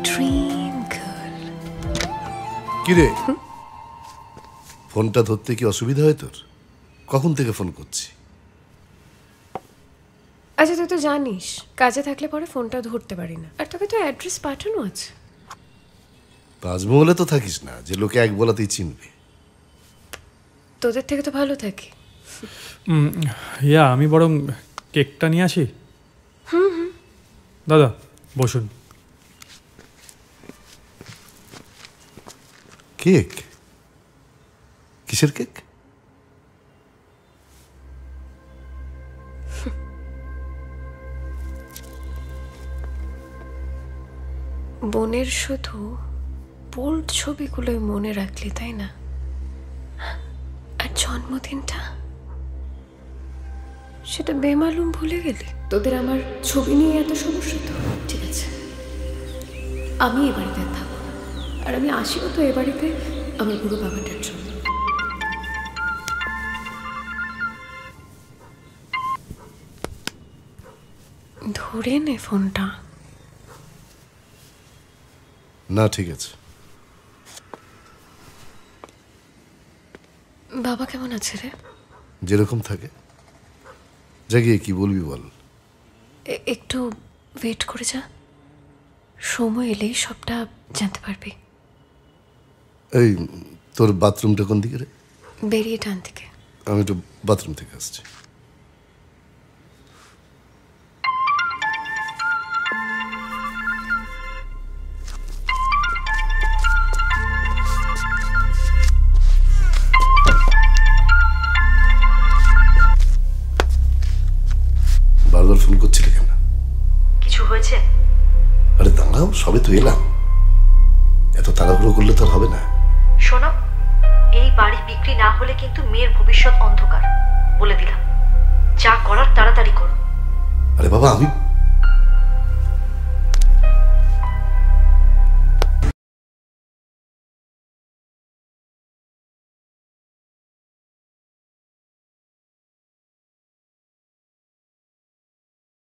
Dream girl. কি রে, ফোনটা ধরতে কি অসুবিধা হয় তোর? কখন থেকে ফোন করছি? আচ্ছা তুই তো জানিস কাজে থাকলে পরে ফোনটা ধরতে পারি না, আর তোকে তো অ্যাড্রেস পাঠানো আছে। তাজমহলে তো থাকিস না যে লোকে এক বলাতেই চিনবে। তোদের থেকে তো ভালো থাকি। ইয়া আমি বরং কেকটা নিয়ে আসি। দাদা বসুন। কেক? কিসের কেক? বোনের শুধু বোল্ড ছবিগুলোই মনে রাখলি তাই না? আর জন্মদিনটা সেটা বেমালুম ভুলে গেলি। তোদের আমার ছবি নিয়ে এত সমস্যা তো ঠিক আছে, আমি এ বাড়িতে থাকবো না, আর আমি আসিও তো এ বাড়িতে আমার বুড়ো বাবাটার জন্য। ধরে নে ফোনটা। না ঠিক আছে। বাবা কেমন আছে রে? যেরকম থাকে। জাগিয়ে কি বলবি বল। একটু ওয়েট করে যা, সময় এলেই সবটা জানতে পারবি। এই তোর বাথরুমটা কোন দিকে রে? বেরিয়ে টান থেকে। আমি একটু বাথরুম থেকে আসছি। বারবার ফোন করছিলে কেন? কিছু হয়েছে? আরে দাঁড়াও, সবে তো এলাম। এত তাড়াহুড়ো করলে তো হবে না। শোনো, এই বাড়ি বিক্রি না হলে কিন্তু মেয়ের ভবিষ্যৎ অন্ধকার, বলে দিলাম। যা করার তাড়াতাড়ি করো। আরে বাবা, আমি